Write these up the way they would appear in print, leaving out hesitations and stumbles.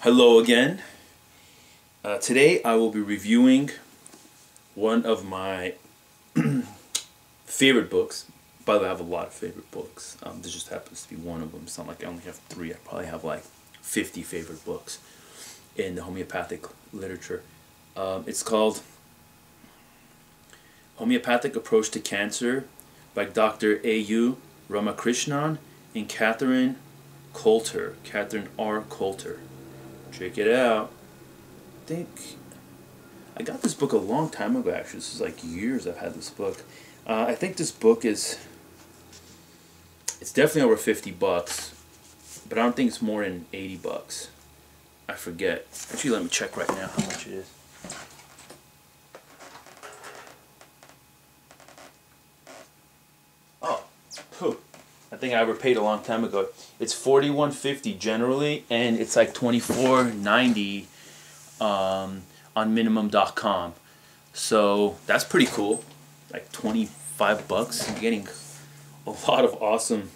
Hello again. Today I will be reviewing one of my favorite books. By the way, I have a lot of favorite books. This just happens to be one of them. It's not like I only have 3. I probably have like 50 favorite books in the homeopathic literature. It's called Homeopathic Approach to Cancer by Dr. A.U. Ramakrishnan and Catherine R. Coulter. Check it out. I think I got this book a long time ago, actually. This is like years I've had this book. I think this book it's definitely over 50 bucks, but I don't think it's more than 80 bucks. I forget. Actually, let me check right now how much it is. Oh, phew. I think I overpaid a long time ago. It's $41.50 generally, and it's like $24.90 on minimum.com. So that's pretty cool. Like 25 bucks. I'm getting a lot of awesome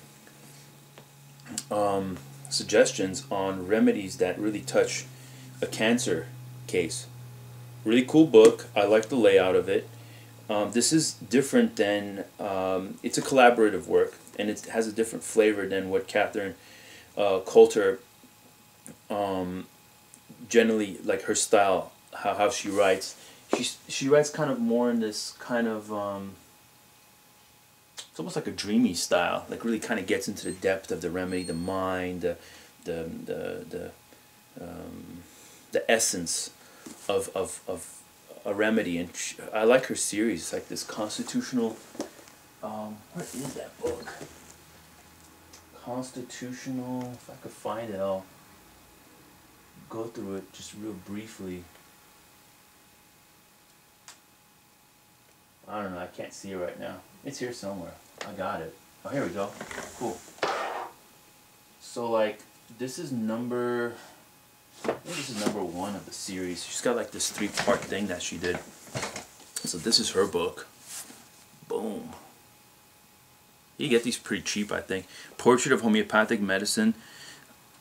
suggestions on remedies that really touch a cancer case. Really cool book. I like the layout of it. This is different than, it's a collaborative work, and it has a different flavor than what Catherine Coulter generally, like her style, how she writes. She writes kind of more in this kind of, it's almost like a dreamy style, like really kind of gets into the depth of the remedy, the mind, the essence of a remedy. And I like her series. It's like this constitutional, what is that book? Constitutional, if I could find it, I'll go through it just real briefly. I don't know, I can't see it right now. It's here somewhere. I got it. Oh, here we go. Cool. So like, this is number, I think this is number 1 of the series. She's got like this 3-part thing that she did. So this is her book. Boom. You get these pretty cheap, I think. Portrait of Homeopathic Medicine,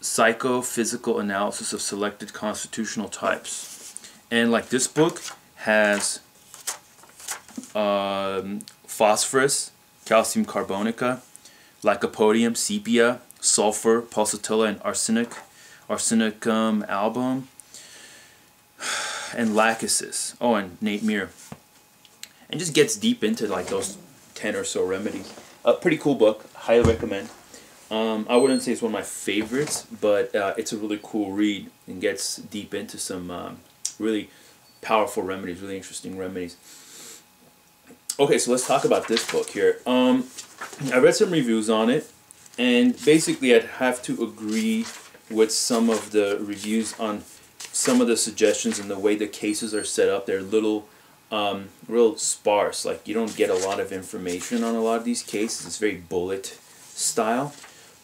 Psychophysical Analysis of Selected Constitutional Types. And like this book has phosphorus, calcium carbonica, lycopodium, sepia, sulfur, pulsatilla, and arsenicum album, and lachesis. Oh, and Nate Muir. And just gets deep into like those 10 or so remedies. A pretty cool book. Highly recommend. I wouldn't say it's one of my favorites, but it's a really cool read and gets deep into some really powerful remedies, really interesting remedies. Okay, so let's talk about this book here. I read some reviews on it, and basically I'd have to agree with some of the reviews on some of the suggestions and the way the cases are set up. They're a little real sparse. Like, you don't get a lot of information on a lot of these cases. It's very bullet style.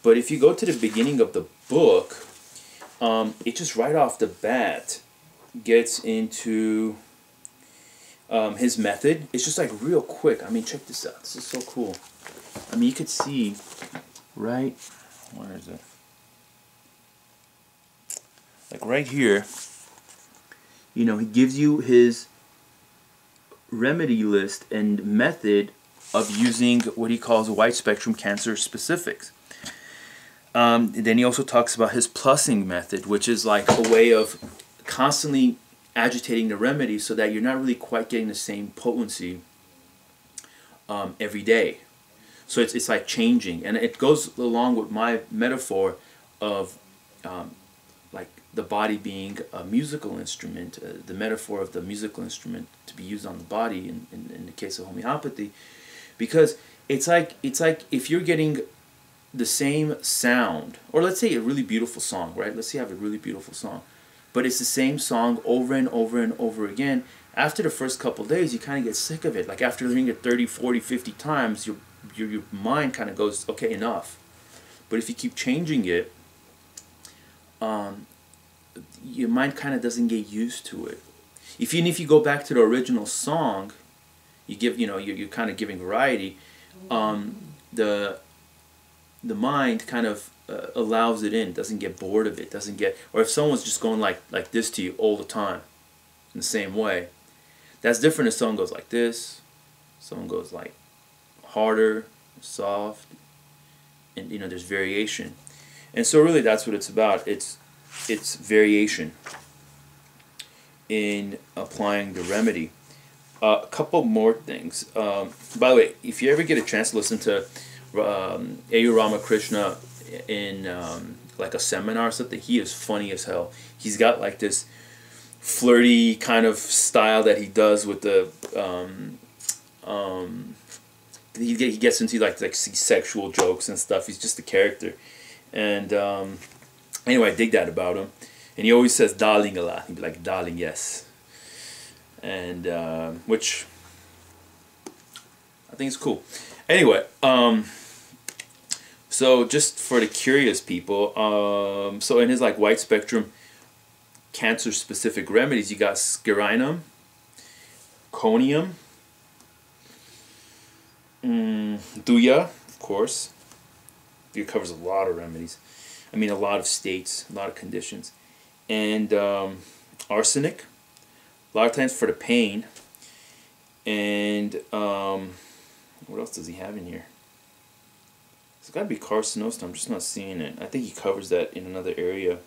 But if you go to the beginning of the book, it just right off the bat gets into his method. It's just like real quick. I mean, check this out. This is so cool. I mean, you could see right, where is it? Like right here, you know, he gives you his remedy list and method of using what he calls wide spectrum cancer specifics. Then he also talks about his plussing method, which is like a way of constantly agitating the remedy so that you're not really quite getting the same potency every day. So it's like changing, and it goes along with my metaphor of like the body being a musical instrument, the metaphor of the musical instrument to be used on the body in the case of homeopathy, because it's like if you're getting the same sound, or let's say a really beautiful song, right? Let's say you have a really beautiful song, but it's the same song over and over and over again. After the first couple of days, you kind of get sick of it. Like after hearing it 30, 40, 50 times, your mind kind of goes, okay, enough. But if you keep changing it, your mind kind of doesn't get used to it. Even if you go back to the original song, you give, you're kind of giving variety. The mind kind of allows it in, doesn't get bored of it, doesn't get, or if someone's just going like this to you all the time in the same way, that's different if someone goes like this, someone goes like harder, soft, and you know, there's variation. And so really that's what it's about. It's variation in applying the remedy. A couple more things. By the way, if you ever get a chance to listen to A.U. Ramakrishna in like a seminar or something, he is funny as hell. He's got like this flirty kind of style that he does with the he gets into like sexual jokes and stuff. He's just a character. And anyway, I dig that about him. And he always says darling a lot. He'd be like, darling, yes. And which I think is cool. Anyway, so just for the curious people, so in his like wide spectrum cancer specific remedies, you got scarinum, conium, duya, of course. Duya covers a lot of remedies. I mean, a lot of states, a lot of conditions. And arsenic, a lot of times for the pain. And what else does he have in here? It's got to be carcinosis. I'm just not seeing it. I think he covers that in another area.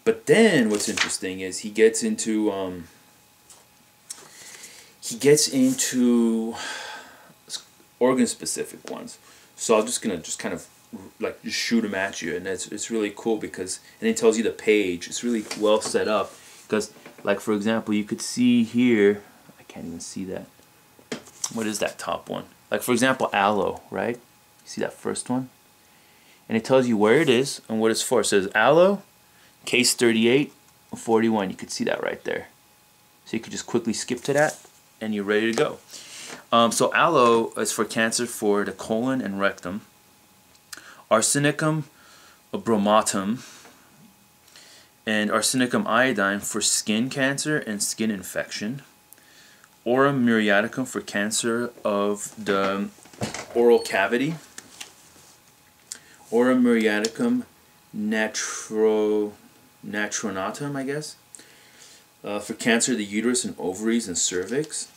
But then what's interesting is he gets into organ specific ones. So I'm just gonna kind of like just shoot them at you, and it's really cool because, and it tells you the page. It's really well set up because, like for example, you could see here. I can't even see that. What is that top one? Like for example, aloe, right? You see that first one, and it tells you where it is and what it's for. It says aloe, case 38, 41. You could see that right there. So you could just quickly skip to that, and you're ready to go. So aloe is for cancer for the colon and rectum. Arsenicum bromatum and arsenicum iodine for skin cancer and skin infection. Aurum muriaticum for cancer of the oral cavity. Aurum muriaticum natronatum, I guess, for cancer of the uterus and ovaries and cervix.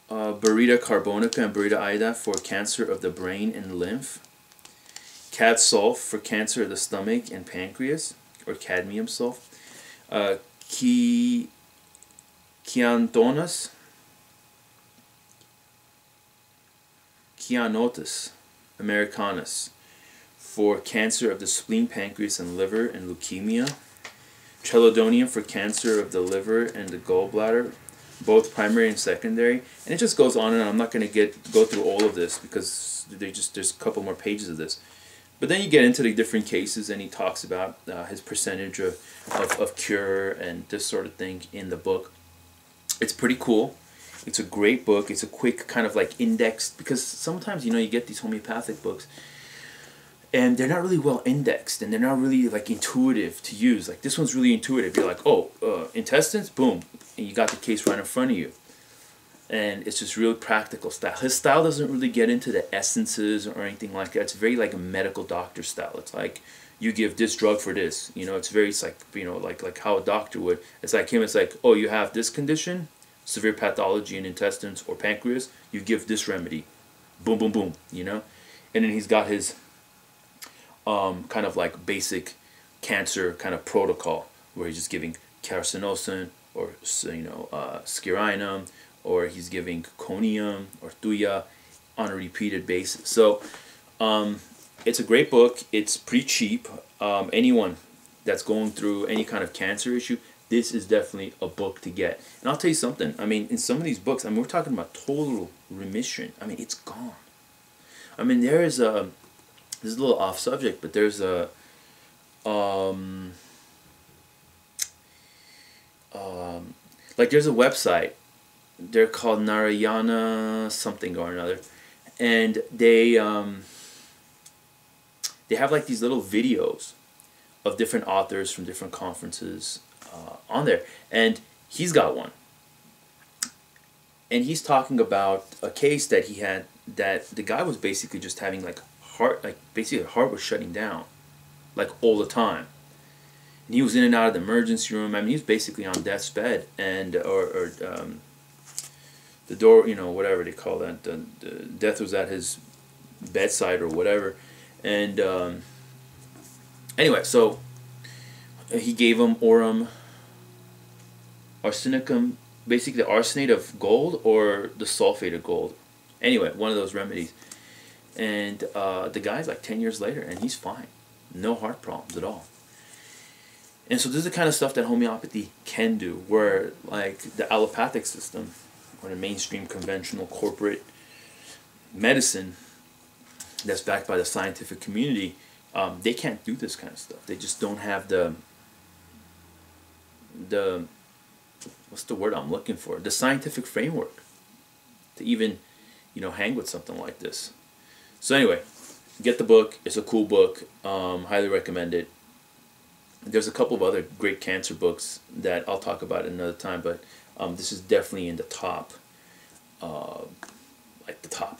Burita carbonica and burita ida for cancer of the brain and lymph. Cad sulf for cancer of the stomach and pancreas, or cadmium sulf. Chianotus americanus for cancer of the spleen, pancreas, and liver and leukemia. Chelidonium for cancer of the liver and the gallbladder, both primary and secondary. And it just goes on and on. I'm not going to go through all of this because there's a couple more pages of this. But then you get into the different cases, and he talks about his percentage of cure and this sort of thing in the book. It's pretty cool. It's a great book. It's a quick kind of like indexed, because sometimes, you know, you get these homeopathic books and they're not really well indexed, and they're not really like intuitive to use. Like this one's really intuitive. You're like, oh, intestines, boom, and you got the case right in front of you. And it's just real practical style. His style doesn't really get into the essences or anything like that. It's very like a medical doctor style. It's like, you give this drug for this. You know, it's very, it's like, you know, like how a doctor would. It's like him. It's like, oh, you have this condition, severe pathology in intestines or pancreas. You give this remedy. Boom, boom, boom. You know, and then he's got his kind of like basic cancer kind of protocol where he's just giving carcinosin or, you know, scarinum, or he's giving conium or duya on a repeated basis. So it's a great book. It's pretty cheap. Anyone that's going through any kind of cancer issue, this is definitely a book to get. And I'll tell you something. I mean, in some of these books, I mean, we're talking about total remission. I mean, it's gone. I mean, there is a, this is a little off subject, but there's a like there's a website. They're called Narayana something or another, and they have like these little videos of different authors from different conferences on there, and he's got one, and he's talking about a case that he had, that the guy was basically just having like heart, like basically the heart was shutting down, like all the time. And he was in and out of the emergency room. I mean, he was basically on death's bed, and or the door, you know, whatever they call that. The death was at his bedside or whatever. And anyway, so he gave him aurum arsenicum, basically the arsenate of gold or the sulfate of gold. Anyway, one of those remedies. And the guy's like 10 years later, and he's fine. No heart problems at all. And so this is the kind of stuff that homeopathy can do, where like the allopathic system, or the mainstream conventional corporate medicine that's backed by the scientific community, they can't do this kind of stuff. They just don't have the what's the word I'm looking for? The scientific framework to even, you know, hang with something like this. So anyway, get the book. It's a cool book. Highly recommend it. There's a couple of other great cancer books that I'll talk about another time, but this is definitely in the top, like the top.